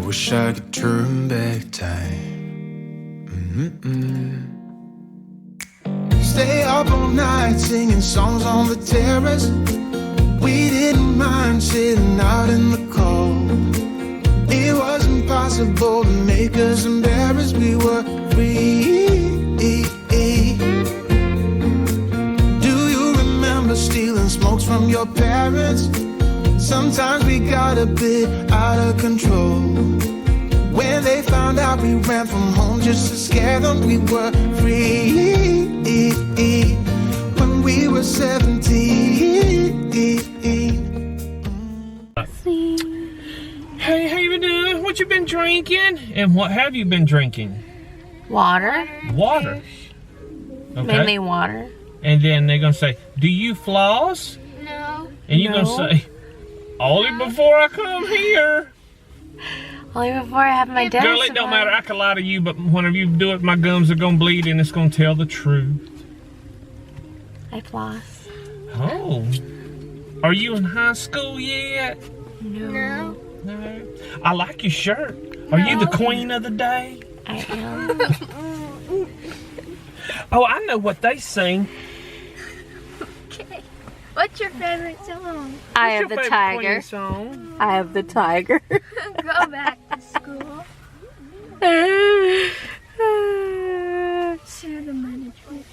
wish I could turn back time. Stay up all night singing songs on the terrace. We didn't mind sitting out in the cold. It was impossible to make us embarrassed. We were free. Do you remember stealing smokes from your parents? Sometimes we got a bit out of control. When they found out we ran from home just to scare them, we were free. When we were 17. Hey, how you been doing? What you been drinking? And what have you been drinking? Water. Water. Okay. Mainly water. And then they're gonna say, "Do you floss?" No. And you're gonna say, "Only before I come here." Only before I have my dentist. Girl, it don't matter. I can lie to you, but whenever you do it, my gums are gonna bleed, and it's gonna tell the truth. I floss. Oh. Are you in high school yet? No. No. I like your shirt. Are you the queen of the day? I am. Oh, I know what they sing. Okay. What's your favorite song? I have the tiger. Song? I have the tiger. Go back to school. Share the management.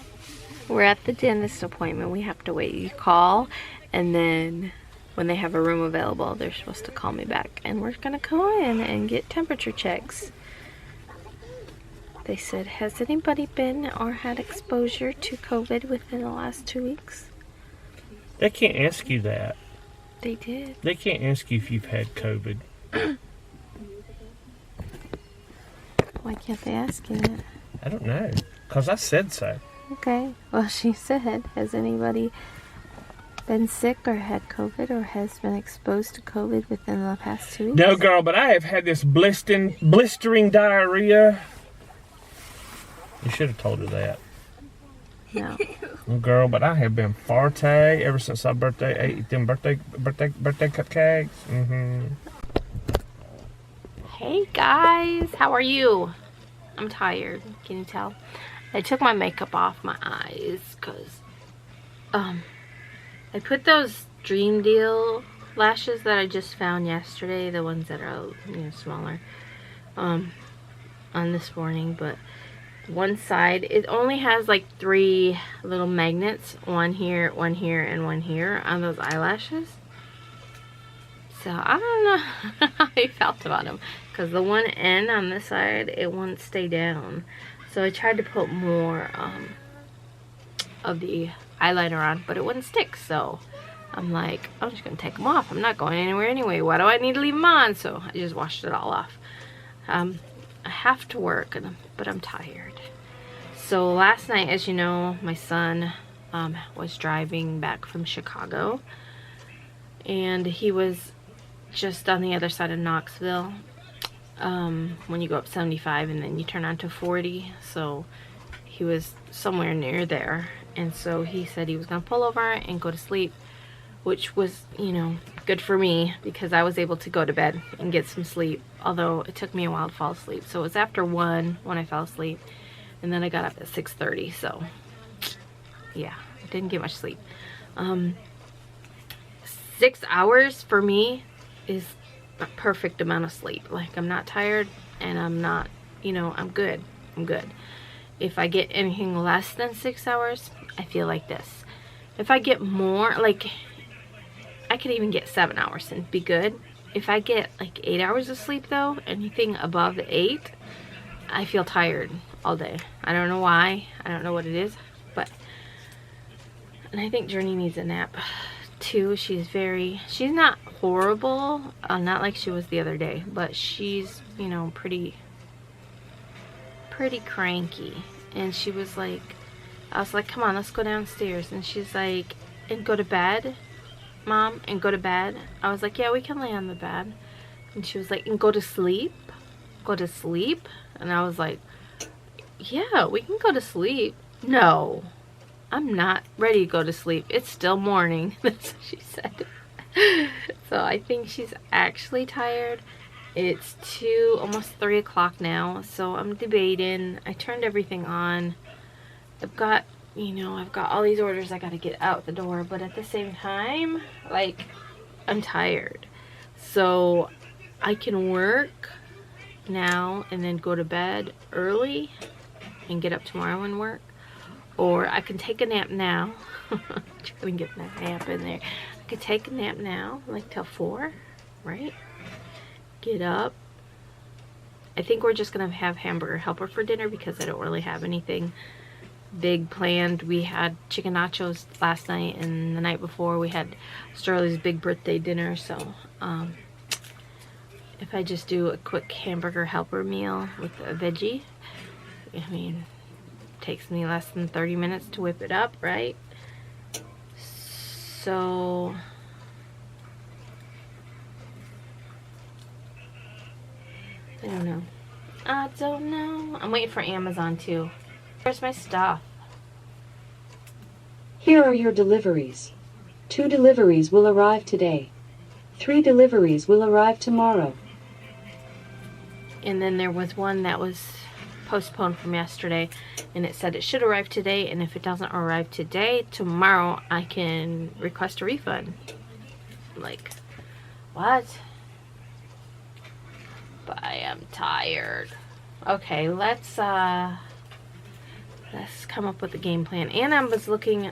We're at the dentist appointment. We have to wait. You call, and then when they have a room available, they're supposed to call me back. And we're going to go in and get temperature checks. They said, has anybody been or had exposure to COVID within the last 2 weeks? They can't ask you that. They did. They can't ask you if you've had COVID. Why can't they ask you that? I don't know. Because I said so. Okay. Well, she said, has anybody been sick or had COVID or has been exposed to COVID within the past 2 weeks? No, girl, but I have had this blistering diarrhea. You should have told her that. No. Well, girl, but I have been forte ever since I ate them birthday cupcakes. Hey guys, how are you? I'm tired. Can you tell? I took my makeup off my eyes because I put those Dream Deal lashes that I just found yesterday, the ones that are smaller, on this morning, but one side, it only has like 3 little magnets, one here, and one here on those eyelashes. So I don't know how I felt about them, because the one end on this side, it wouldn't stay down. So I tried to put more of the eyeliner on, but it wouldn't stick. So I'm like, I'm just gonna take them off. I'm not going anywhere anyway. Why do I need to leave them on? So I just washed it all off. I have to work, but I'm tired. So last night, as you know, my son was driving back from Chicago, and he was just on the other side of Knoxville, when you go up 75 and then you turn onto 40. So he was somewhere near there, and so he said he was gonna pull over and go to sleep, which was, good for me because I was able to go to bed and get some sleep, although it took me a while to fall asleep. So it was after 1 when I fell asleep, and then I got up at 6:30. So yeah, I didn't get much sleep. 6 hours for me is a perfect amount of sleep. Like, I'm not tired, and I'm not, I'm good. If I get anything less than 6 hours, I feel like this. If I get more, like, I could even get 7 hours and be good. If I get like 8 hours of sleep though, anything above 8, I feel tired all day. I don't know why. I don't know what it is, and I think Journey needs a nap too. She's not horrible, not like she was the other day, but she's, pretty cranky. And she was like, I was like, come on, let's go downstairs. And she's like, and go to bed, Mom, and go to bed. I was like, yeah, we can lay on the bed. And she was like, and go to sleep. And I was like, yeah, we can go to sleep. No, I'm not ready to go to sleep. It's still morning. That's what she said. So I think she's actually tired. It's almost 3 o'clock now, so I'm debating. I turned everything on. I've got, I've got all these orders I gotta get out the door, but at the same time, like, I'm tired. So I can work now and then go to bed early and get up tomorrow and work. Or I can take a nap now. Trying to get that nap in there. I could take a nap now, like till 4, right? Get up. I think we're just gonna have hamburger helper for dinner because I don't really have anything big planned. We had chicken nachos last night, and the night before we had Sterlie's big birthday dinner. So if I just do a quick hamburger helper meal with a veggie, I mean, it takes me less than 30 minutes to whip it up, right? So I don't know. I don't know. I'm waiting for Amazon too. Where's my stuff? Here are your deliveries. 2 deliveries will arrive today. 3 deliveries will arrive tomorrow. And then there was one that was postponed from yesterday, and it said it should arrive today, and if it doesn't arrive today, tomorrow I can request a refund. Like, what? But I am tired. Okay, let's come up with a game plan. And I was looking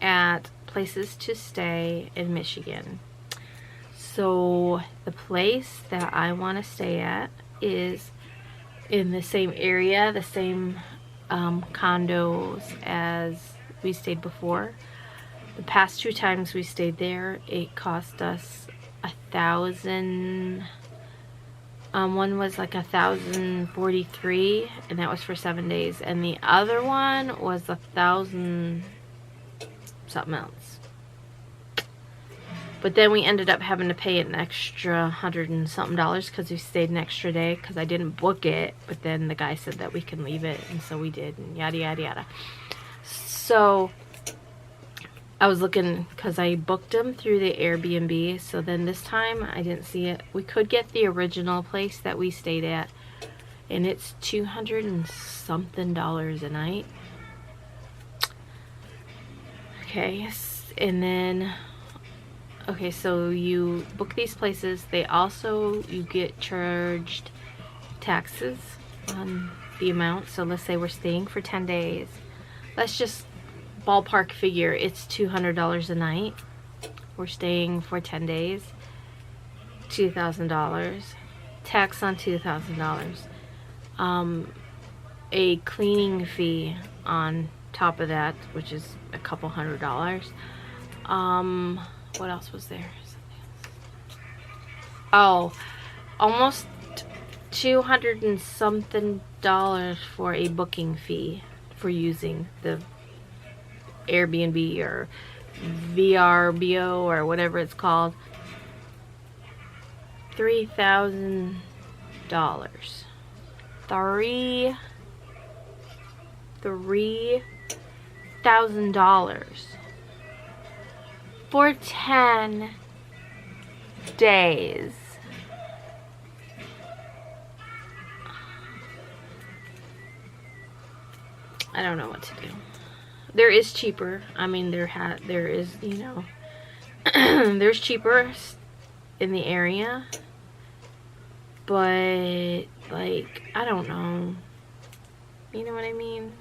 at places to stay in Michigan. So the place that I want to stay at is in the same area, the same condos as we stayed before. The past 2 times we stayed there, it cost us $1,000. One was like $1,043, and that was for 7 days. And the other one was $1,000 something else. But then we ended up having to pay an extra $100 and something because we stayed an extra day because I didn't book it. But then the guy said that we can leave it, and so we did, and yada yada yada. So I was looking because I booked them through the Airbnb. So then this time I didn't see it. We could get the original place that we stayed at, and it's $200 and something a night. Okay, and then okay, so you book these places. You get charged taxes on the amount. So let's say we're staying for 10 days. Let's just ballpark figure it's $200 a night. We're staying for 10 days. $2,000. Tax on $2,000. A cleaning fee on top of that, which is a couple $100. What else was there? Oh, almost $200 and something for a booking fee for using the Airbnb or VRBO or whatever it's called. $3,000. $3,000 for 10 days. I don't know what to do. There is cheaper. I mean, there is, there's cheaper in the area. But, like, I don't know. You know what I mean?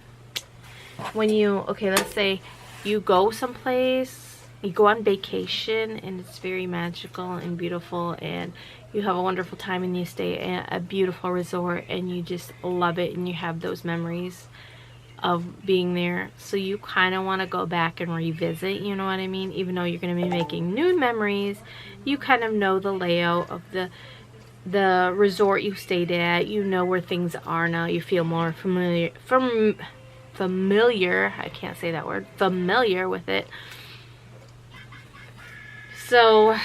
When okay, let's say you go someplace, you go on vacation, and it's very magical and beautiful, and you have a wonderful time, and you stay at a beautiful resort, and you just love it, and you have those memories of being there. So you kind of want to go back and revisit, you know what I mean? Even though you're going to be making new memories, you kind of know the layout of the resort you stayed at. You know where things are now. You feel more familiar I can't say that word, familiar with it. So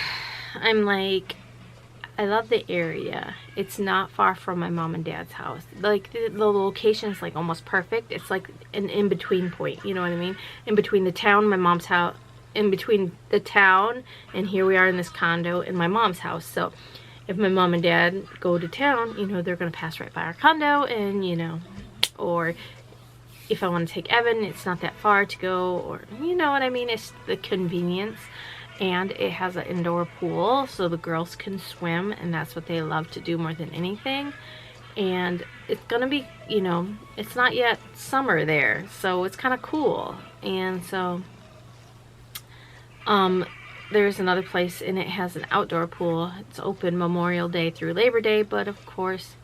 I'm like, I love the area. It's not far from my mom and dad's house. Like the location is like almost perfect. It's like an in-between point, you know what I mean? In between the town, my mom's house, in between the town and here we are in this condo in my mom's house. So if my mom and dad go to town, you know, they're going to pass right by our condo, and, you know, or if I want to take Evan, it's not that far to go, or, you know what I mean? It's the convenience. And it has an indoor pool, so the girls can swim, and that's what they love to do more than anything. And it's gonna be, you know, it's not yet summer there, so it's kind of cool. And so there's another place, and it has an outdoor pool. It's open Memorial Day through Labor Day, but of course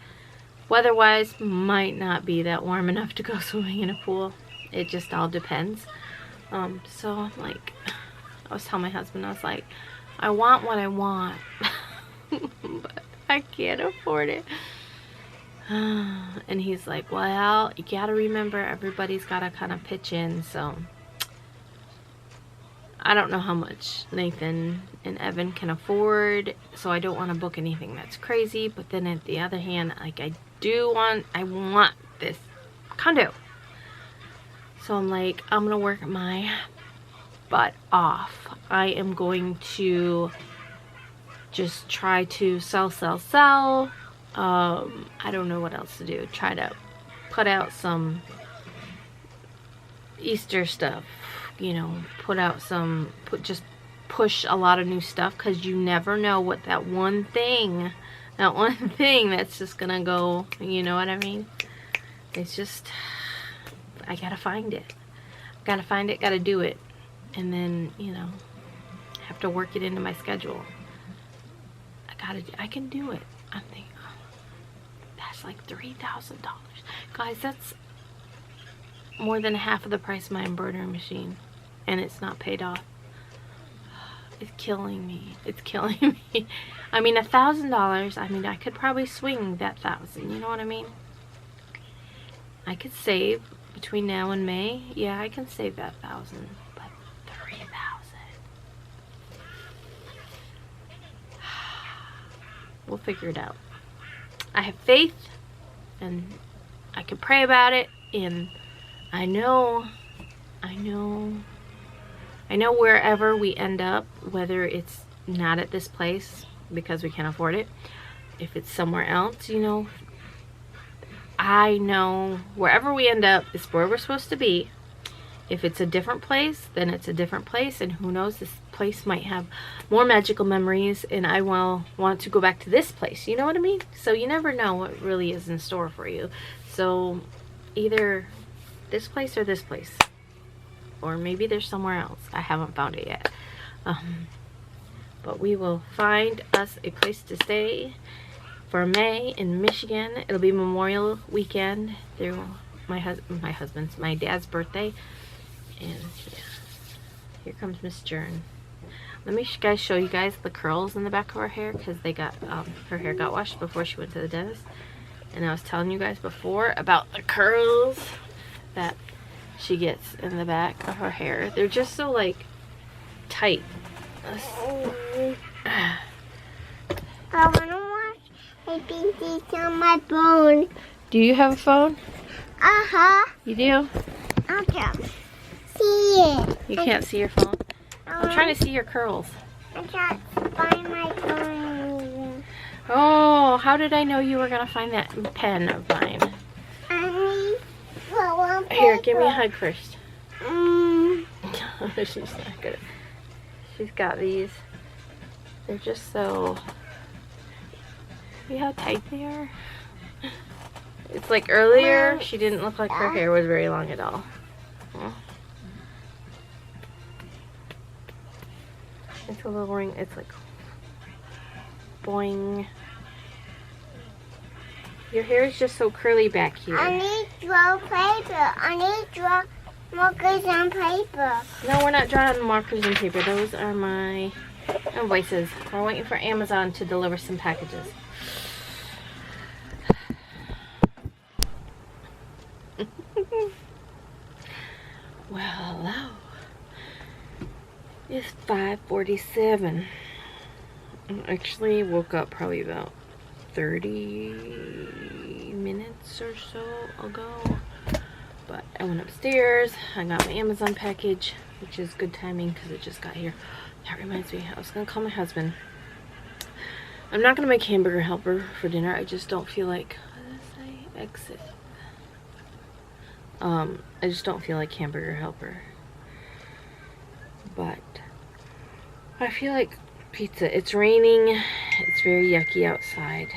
weather-wise might not be that warm enough to go swimming in a pool. It just all depends. So I'm like, I was telling my husband, I was like, I want what I want, but I can't afford it. And he's like, well, you gotta remember, everybody's gotta kind of pitch in. So I don't know how much Nathan and Evan can afford, so I don't want to book anything that's crazy. But then at the other hand, like, I want this condo. So I'm like, I'm gonna work my butt off. I am going to just try to sell. I don't know what else to do. Try to put out some Easter stuff, you know, just push a lot of new stuff, because you never know what that one thing that's just gonna go, you know what I mean? It's just, I gotta find it, gotta do it. And then, you know, have to work it into my schedule. I can do it. I'm thinking, oh, that's like $3,000. Guys, that's more than half of the price of my embroidery machine. And it's not paid off. It's killing me. It's killing me. I mean, $1,000, I mean, I could probably swing that 1,000. You know what I mean? I could save between now and May. Yeah, I can save that 1,000. We'll figure it out. I have faith, and I can pray about it, and I know wherever we end up, whether it's not at this place because we can't afford it, if it's somewhere else, you know, I know wherever we end up is where we're supposed to be. If it's a different place, then it's a different place, and who knows, this place might have more magical memories, and I will want to go back to this place, you know what I mean? So you never know what really is in store for you. So either this place or this place, or maybe there's somewhere else. I haven't found it yet. But we will find us a place to stay for May in Michigan. It'll be Memorial Weekend through my dad's birthday. And yeah, here comes Miss Jern. Let me guys show you guys the curls in the back of her hair, because they got her hair got washed before she went to the dentist. And I was telling you guys before about the curls that she gets in the back of her hair. They're just so like tight. I wanna watch my pinkies on my phone. Do you have a phone? You do? I can't see it. You can't see your phone? I'm trying to see your curls. I can't find my phone. Oh, how did I know you were gonna find that pen of mine? Here, give me a hug first. She's not good. She's got these. They're just so... See how tight they are? It's like earlier, she didn't look like her hair was very long at all. It's a little ring. It's like... boing. Your hair is just so curly back here. I need to draw paper. I need to draw markers and paper. No, we're not drawing markers and paper. Those are my invoices. We're waiting for Amazon to deliver some packages. Well, hello. It's 5:47. I actually woke up probably about 30 minutes or so ago. But I went upstairs. I got my Amazon package. which is good timing because it just got here. That reminds me, I was gonna call my husband. I'm not gonna make hamburger helper for dinner. I just don't feel like, what did I say? Exit. I just don't feel like hamburger helper. But I feel like pizza. It's raining. It's very yucky outside.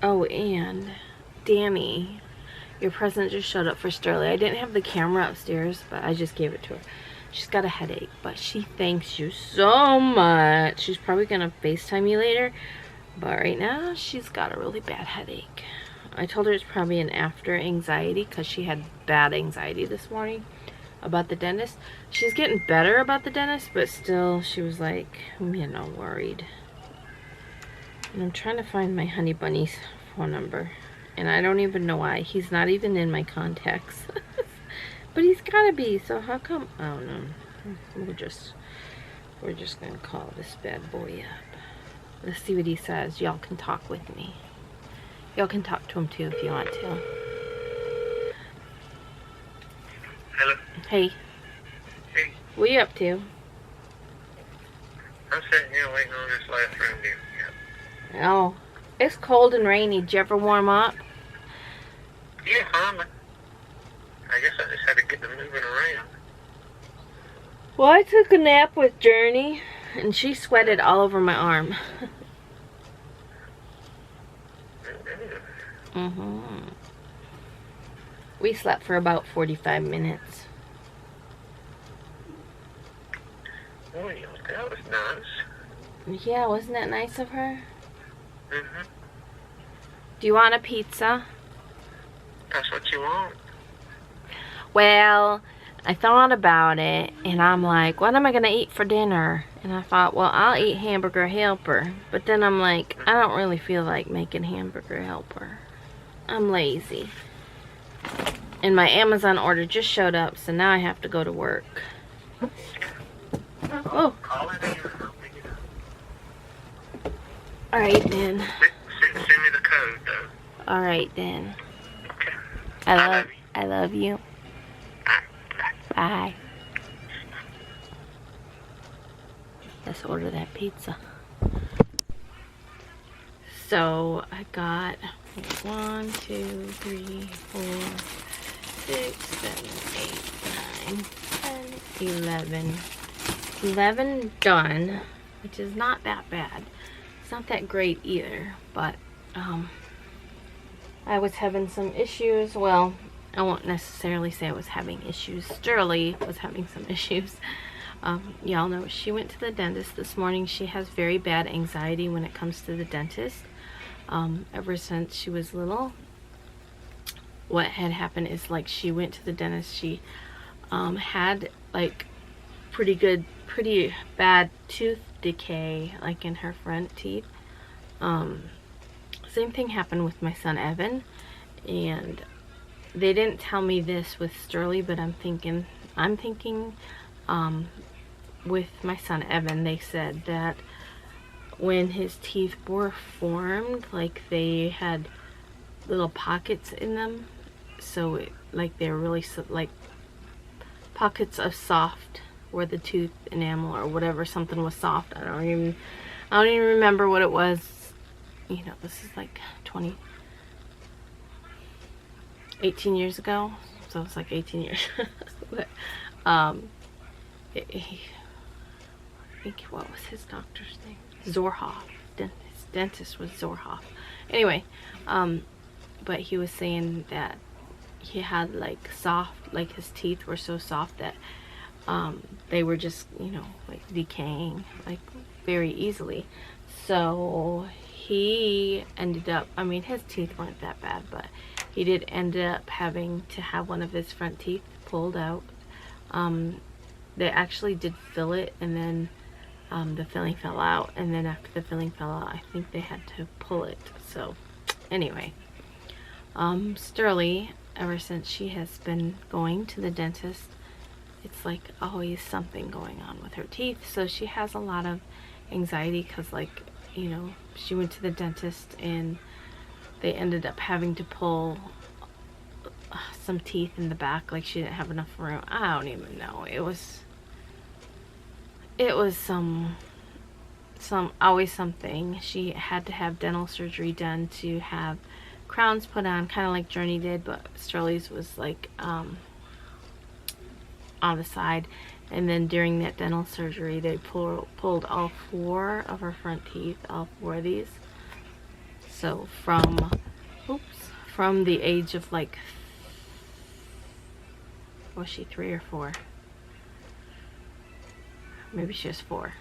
Oh, and Danny, your present just showed up for Sterlie. I didn't have the camera upstairs, but I just gave it to her. She's got a headache, but she thanks you so much. She's probably gonna FaceTime you later, but right now she's got a really bad headache. I told her it's probably an after anxiety because she had bad anxiety this morning about the dentist. She's getting better about the dentist, but still she was like, you know, worried. And I'm trying to find my honey bunny's phone number, and I don't even know why. He's not even in my contacts. But he's gotta be, so how come? I don't know. We're just gonna call this bad boy up. Let's see what he says. Y'all can talk with me. Y'all can talk to him too if you want to. Hello? Hey, Hey, what are you up to? I'm sitting here waiting on this last reindeer. Yeah. Oh, it's cold and rainy. Did you ever warm up? Yeah, I guess I just had to get them moving around. Well, I took a nap with Journey, and she sweated all over my arm. We slept for about 45 minutes. Oh, yeah, that was nice. Yeah, wasn't that nice of her? Mm-hmm. Do you want a pizza? That's what you want. Well, I thought about it, and I'm like, what am I going to eat for dinner? And I thought, well, I'll eat hamburger helper. But then I'm like, I don't really feel like making hamburger helper. I'm lazy. And my Amazon order just showed up, so now I have to go to work. Oh. Call it in. Alright then. Send me the code, though. Alright then. Okay. I love you. Bye. Let's order that pizza. So I got 1, 2, 3, 4, 6, 7, 8, 9, 10, 11. 11 done, which is not that bad. It's not that great either, but I was having some issues. Well, I won't necessarily say I was having issues. Sterlie was having some issues. Y'all know she went to the dentist this morning. She has very bad anxiety when it comes to the dentist. Ever since she was little, what had happened is, like, she went to the dentist. She had like pretty bad tooth decay, like in her front teeth. Same thing happened with my son Evan, and they didn't tell me this with Sterlie, but I'm thinking with my son Evan, they said that when his teeth were formed, like, they had little pockets in them, so like they were really like pockets of soft where the tooth enamel or whatever, something was soft. I don't even remember what it was. You know, this is like 18 years ago, so it's like 18 years. But I think, what was his doctor's name? Zorhoff. His dentist was Zorhoff. Anyway, but he was saying that he had like soft, like his teeth were so soft that they were just, you know, like decaying like very easily. So he ended up, I mean, his teeth weren't that bad, but he did end up having to have one of his front teeth pulled out. They actually did fill it, and then the filling fell out, and then after the filling fell out, I think they had to pull it. So anyway, Sterlie, ever since she has been going to the dentist, it's like always something going on with her teeth. So she has a lot of anxiety because, like, you know, she went to the dentist and they ended up having to pull some teeth in the back, like she didn't have enough room. I don't even know. It was always something. She had to have dental surgery done to have crowns put on, kind of like Journey did, but Sterlie's was like on the side. And then during that dental surgery, they pulled all 4 of her front teeth, all 4 of these. So from the age of like, was she 3 or 4? Maybe she was 4.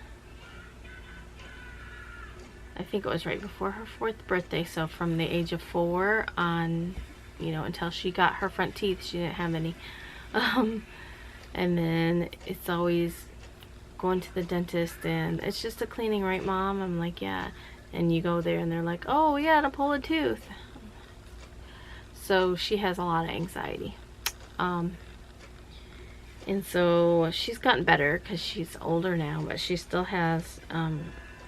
I think it was right before her 4th birthday. So from the age of 4 on, you know, until she got her front teeth, she didn't have any. And then it's always going to the dentist, and it's just a cleaning, right, Mom? I'm like, yeah. And you go there and they're like, oh yeah, to pull a tooth. So she has a lot of anxiety. And so she's gotten better because she's older now, but she still has,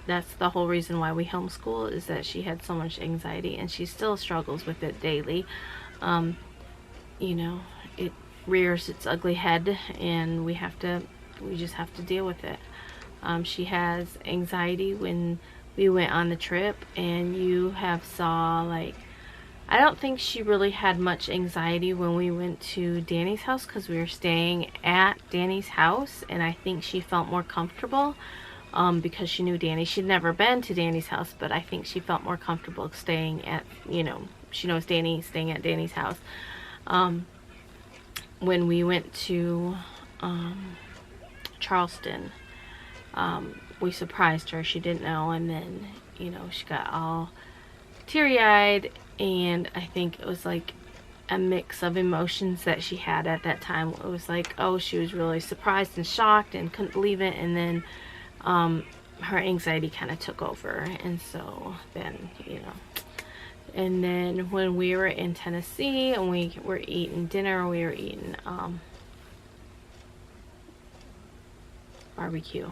that's the whole reason why we homeschool, is that she had so much anxiety, and she still struggles with it daily. You know, it rears its ugly head, and we just have to deal with it. She has anxiety when we went on the trip, and you have saw, like, I don't think she really had much anxiety when we went to Danny's house, because we were staying at Danny's house, and I think she felt more comfortable because she knew Danny. She'd never been to Danny's house, but I think she felt more comfortable staying at, you know, she knows Danny, staying at Danny's house. When we went to Charleston, we surprised her. She didn't know, and then, you know, she got all teary-eyed, and I think it was like a mix of emotions that she had at that time. It was like, oh, she was really surprised and shocked and couldn't believe it, and then her anxiety kind of took over. And so then, you know, and then when we were in Tennessee and we were eating dinner, we were eating barbecue.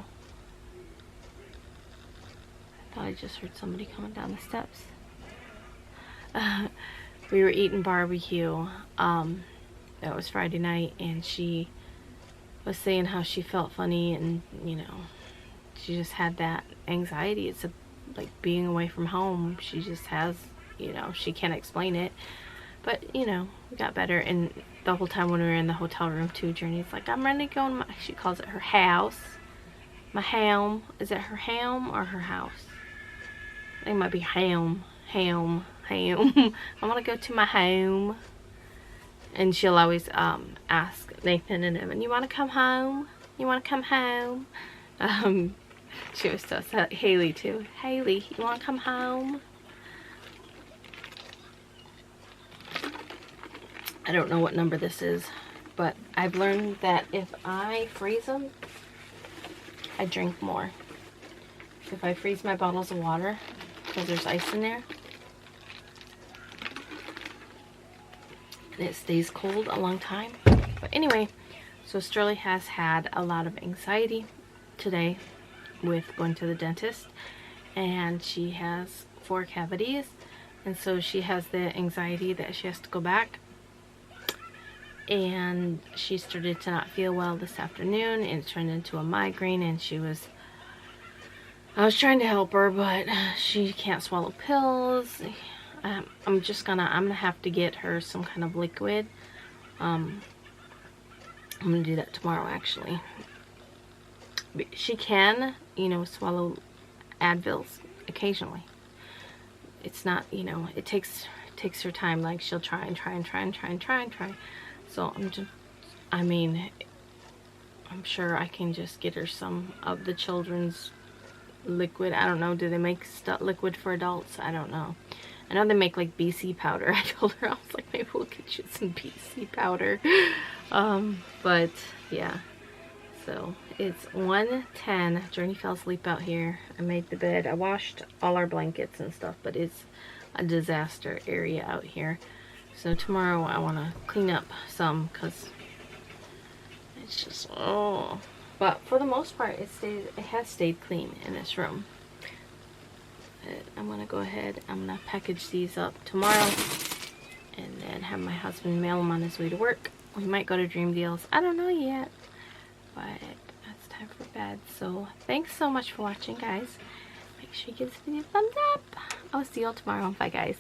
I thought I just heard somebody coming down the steps. We were eating barbecue. That was Friday night, and she was saying how she felt funny, and, you know, she just had that anxiety. It's like being away from home. She just has, you know, she can't explain it, but, you know, we got better. And the whole time when we were in the hotel room too, Journey's like, I'm ready to go in my, she calls it her house, my home. Is it her home or her house? I think it might be home. I want to go to my home. And she'll always ask Nathan and Evan, you want to come home? You want to come home? She was so sad. Haley too. Haley, you want to come home? I don't know what number this is, but I've learned that if I freeze them, I drink more. If I freeze my bottles of water, because there's ice in there, and it stays cold a long time. But anyway, so Sterlie has had a lot of anxiety today with going to the dentist, and she has 4 cavities, and so she has the anxiety that she has to go back. And she started to not feel well this afternoon, and it turned into a migraine, and I was trying to help her, but she can't swallow pills. I'm gonna have to get her some kind of liquid. I'm gonna do that tomorrow, actually. She can, you know, swallow Advils occasionally. It's not, you know, it takes her time. Like, she'll try and try. So I'm sure I can just get her some of the children's liquid. I don't know, do they make liquid for adults? I don't know. I know they make like BC powder. I told her, I was like, maybe we'll get you some BC powder. But yeah, so it's 1:10. Journey fell asleep out here. I made the bed. I washed all our blankets and stuff, but it's a disaster area out here. So tomorrow I want to clean up some, because it's just, oh. But for the most part, it has stayed clean in this room. I'm going to go ahead, I'm going to package these up tomorrow and then have my husband mail them on his way to work. We might go to Dream Deals. I don't know yet. But it's time for bed. So thanks so much for watching, guys. Make sure you give this video a thumbs up. I'll see you all tomorrow. Bye, guys.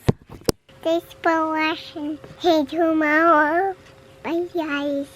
Thanks for watching. Hey, tomorrow. Bye, guys.